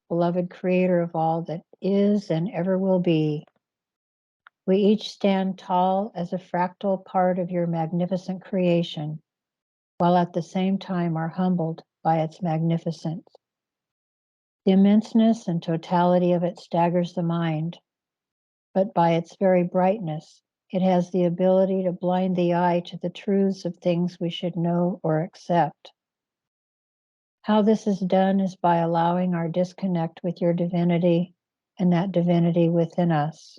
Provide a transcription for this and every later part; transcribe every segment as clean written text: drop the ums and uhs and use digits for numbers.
beloved creator of all that is and ever will be. We each stand tall as a fractal part of your magnificent creation, while at the same time are humbled by its magnificence. The immenseness and totality of it staggers the mind, but by its very brightness, it has the ability to blind the eye to the truths of things we should know or accept. How this is done is by allowing our disconnect with your divinity and that divinity within us.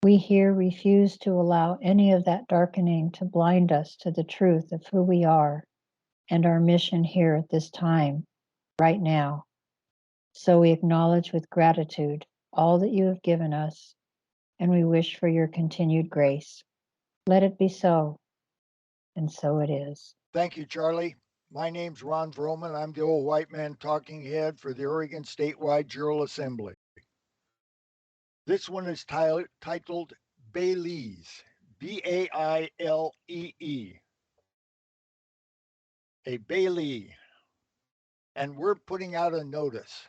We here refuse to allow any of that darkening to blind us to the truth of who we are and our mission here at this time, right now. So we acknowledge with gratitude all that you have given us, and we wish for your continued grace. Let it be so, and so it is. Thank you, Charlie. My name's Ron Vroman. I'm the old white man talking head for the Oregon Statewide Jural Assembly. This one is titled Bailee's, Bailee, a Bailee. And we're putting out a notice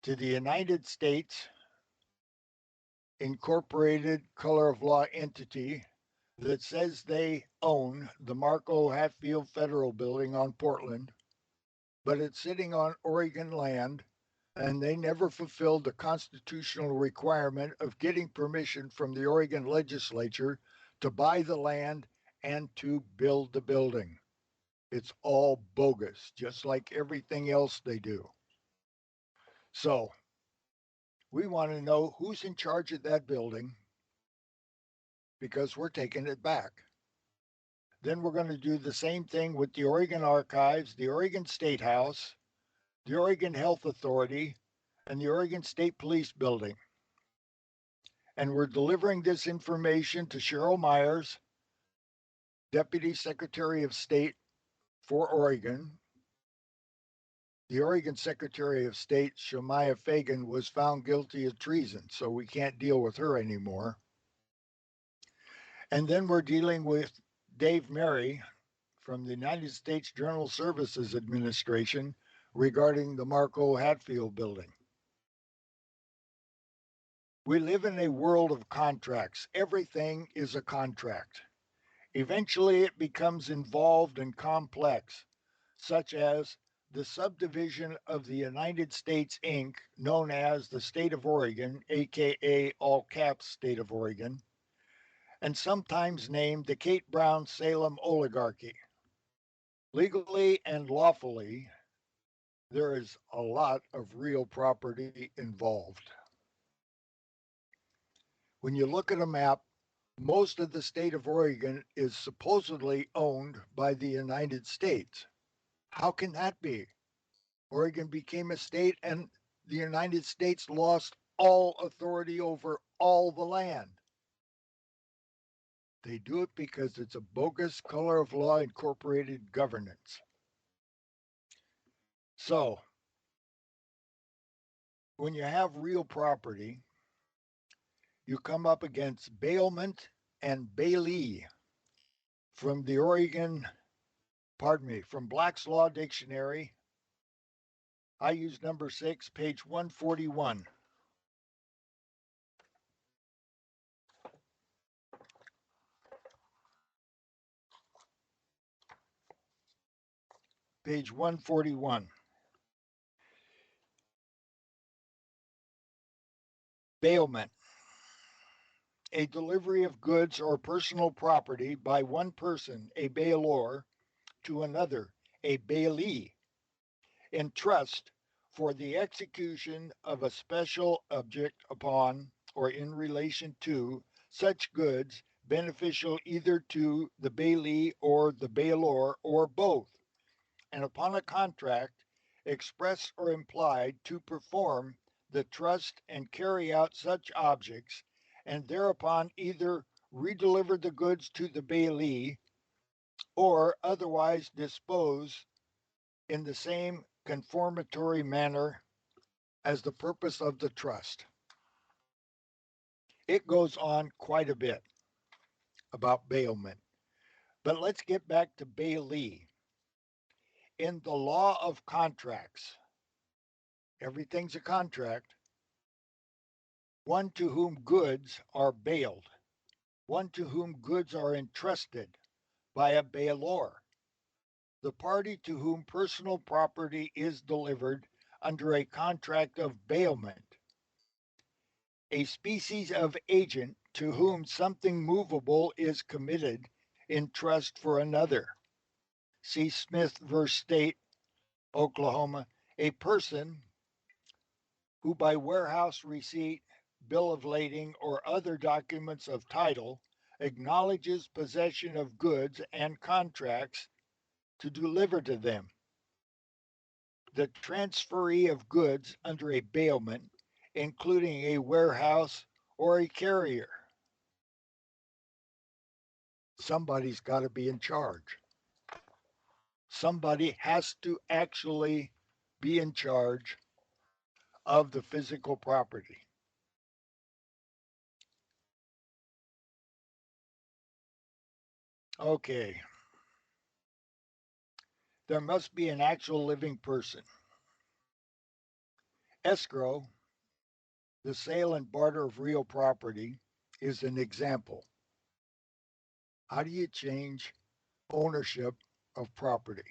to the United States Incorporated Color of Law entity that says they own the Marco Hatfield Federal Building on Portland, but it's sitting on Oregon land, and they never fulfilled the constitutional requirement of getting permission from the Oregon legislature to buy the land and to build the building. It's all bogus, just like everything else they do. So we want to know who's in charge of that building because we're taking it back. Then we're going to do the same thing with the Oregon Archives, the Oregon State House, the Oregon Health Authority, and the Oregon State Police Building. And we're delivering this information to Cheryl Myers, Deputy Secretary of State for Oregon. The Oregon Secretary of State, Shemaiah Fagan, was found guilty of treason, so we can't deal with her anymore. And then we're dealing with Dave Merry from the United States General Services Administration regarding the Marco Hatfield building. We live in a world of contracts. Everything is a contract. Eventually, it becomes involved and complex, such as the subdivision of the United States Inc., known as the State of Oregon, aka all caps State of Oregon, and sometimes named the Kate Brown Salem Oligarchy. Legally and lawfully, there is a lot of real property involved. When you look at a map, most of the state of Oregon is supposedly owned by the United States. How can that be? Oregon became a state and the United States lost all authority over all the land. They do it because it's a bogus color of law incorporated governance. So, when you have real property, you come up against bailment and Bailee from the Oregon, from Black's Law Dictionary. I use number 6, page 141. Page 141. Bailment. A delivery of goods or personal property by one person, a bailor, to another, a bailee, in trust for the execution of a special object upon or in relation to such goods beneficial either to the bailee or the bailor or both, and upon a contract, express or implied, to perform the trust and carry out such objects, and thereupon either redeliver the goods to the bailee or otherwise dispose in the same conformatory manner as the purpose of the trust. It goes on quite a bit about bailment. But let's get back to bailee. In the law of contracts, everything's a contract, one to whom goods are bailed, one to whom goods are entrusted by a bailor, the party to whom personal property is delivered under a contract of bailment, a species of agent to whom something movable is committed in trust for another. See Smith v. State, Oklahoma. A person who by warehouse receipt, bill of lading, or other documents of title acknowledges possession of goods and contracts to deliver to them. The transferee of goods under a bailment, including a warehouse or a carrier. Somebody's got to be in charge. Somebody has to actually be in charge of the physical property. Okay. There must be an actual living person. Escrow, the sale and barter of real property, is an example. How do you change ownership of property?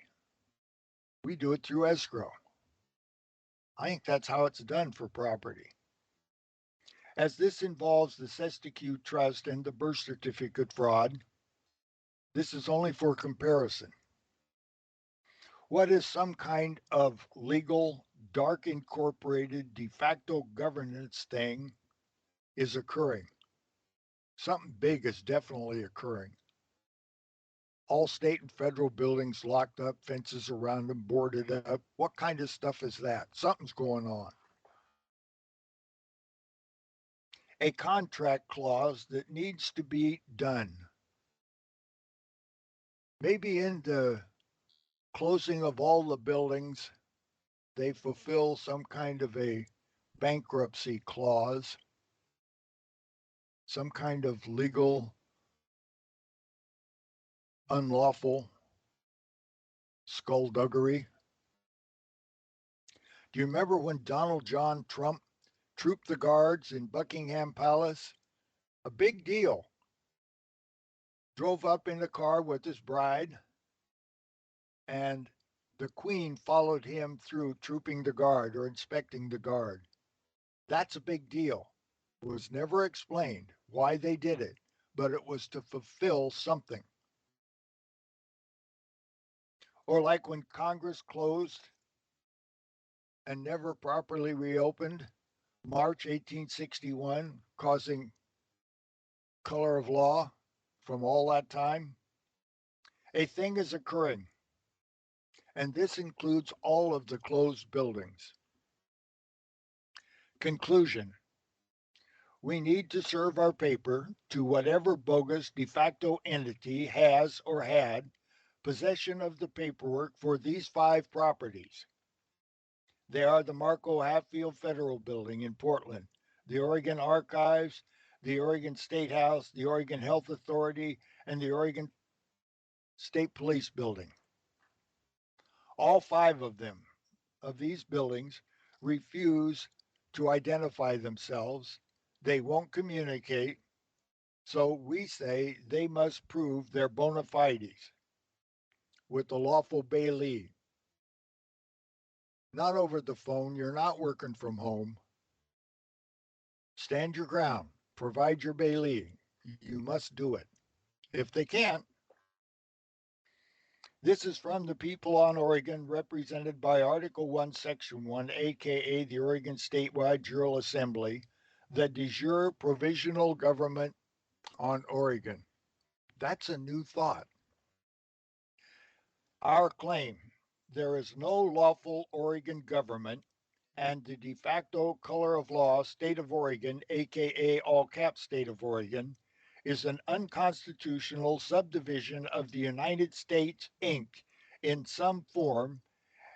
We do it through escrow. I think that's how it's done for property. As this involves the Sestacue Trust and the birth certificate fraud, this is only for comparison. What is some kind of legal, dark incorporated de facto governance thing is occurring? Something big is definitely occurring. All state and federal buildings locked up, fences around them, boarded up. What kind of stuff is that? Something's going on. A contract clause that needs to be done. Maybe in the closing of all the buildings, they fulfill some kind of a bankruptcy clause, some kind of legal, unlawful skullduggery. Do you remember when Donald John Trump trooped the guards in Buckingham Palace? A big deal. Drove up in the car with his bride, and the Queen followed him through trooping the guard or inspecting the guard. That's a big deal. It was never explained why they did it, but it was to fulfill something. Or like when Congress closed and never properly reopened, March 1861, causing color of law from all that time. A thing is occurring, and this includes all of the closed buildings. Conclusion. We need to serve our paper to whatever bogus de facto entity has or had possession of the paperwork for these 5 properties. They are the Marco Hatfield Federal Building in Portland, the Oregon Archives, the Oregon State House, the Oregon Health Authority, and the Oregon State Police Building. All 5 of them, of these buildings, refuse to identify themselves. They won't communicate. So we say they must prove their bona fides with the lawful Bailee. Not over the phone. You're not working from home. Stand your ground. Provide your Bailee. You must do it. If they can't, this is from the people on Oregon, represented by Article 1, Section 1, aka the Oregon Statewide Jural Assembly, the de jure provisional government on Oregon. That's a new thought. Our claim: there is no lawful Oregon government, and the de facto color of law state of Oregon, aka all cap state of Oregon, is an unconstitutional subdivision of the United States, Inc. in some form,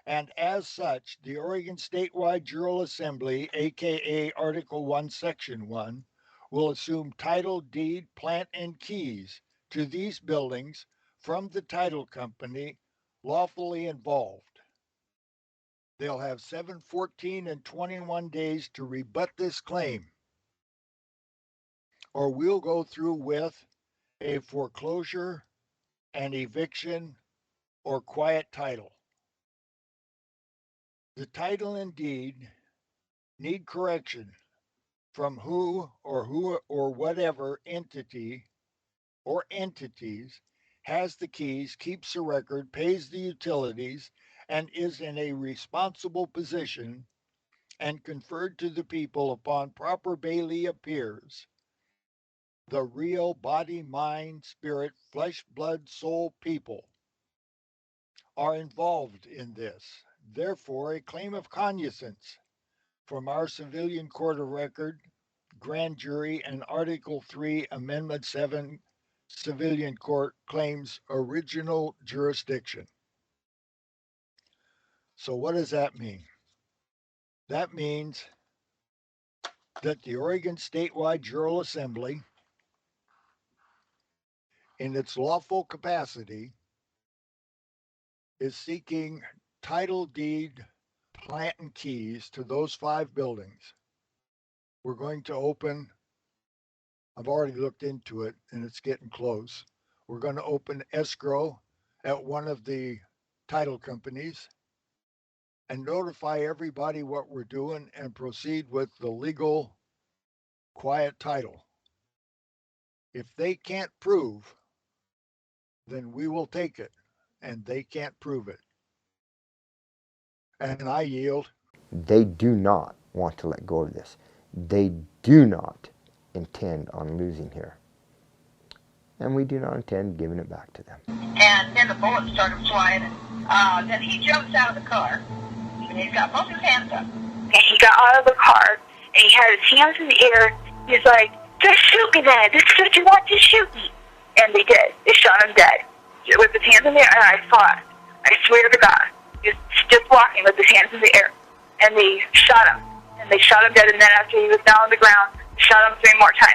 and as such, the Oregon Statewide Jural Assembly, aka Article 1, Section 1, will assume title, deed, plant, and keys to these buildings from the title company lawfully involved. They'll have 7, 14, and 21 days to rebut this claim, or we'll go through with a foreclosure, an eviction, or quiet title. The title and deed need correction from who or whatever entity or entities has the keys, keeps the record, pays the utilities, and is in a responsible position and conferred to the people upon proper Bailee appears. The real body, mind, spirit, flesh, blood, soul people are involved in this. Therefore, a claim of cognizance from our civilian court of record, grand jury, and Article 3, Amendment 7 civilian court claims original jurisdiction. So, what does that mean? That means that the Oregon Statewide Jural Assembly, in its lawful capacity, is seeking title deed, plant, and keys to those 5 buildings. We're going to open, I've already looked into it and it's getting close. We're going to open escrow at one of the title companies and notify everybody what we're doing and proceed with the legal quiet title. If they can't prove, then we will take it, and they can't prove it. And I yield. They do not want to let go of this. They do not intend on losing here. And we do not intend giving it back to them. And then the bullets started flying. Then he jumps out of the car. And he's got both his hands up. And he got out of the car, and he had his hands in the air. He's like, just shoot me then. This is what you want, to shoot me. And they did. They shot him dead. With his hands in the air, and I saw it. I swear to God. He was just walking with his hands in the air. And they shot him. And they shot him dead, and then after he was down on the ground, they shot him 3 more times.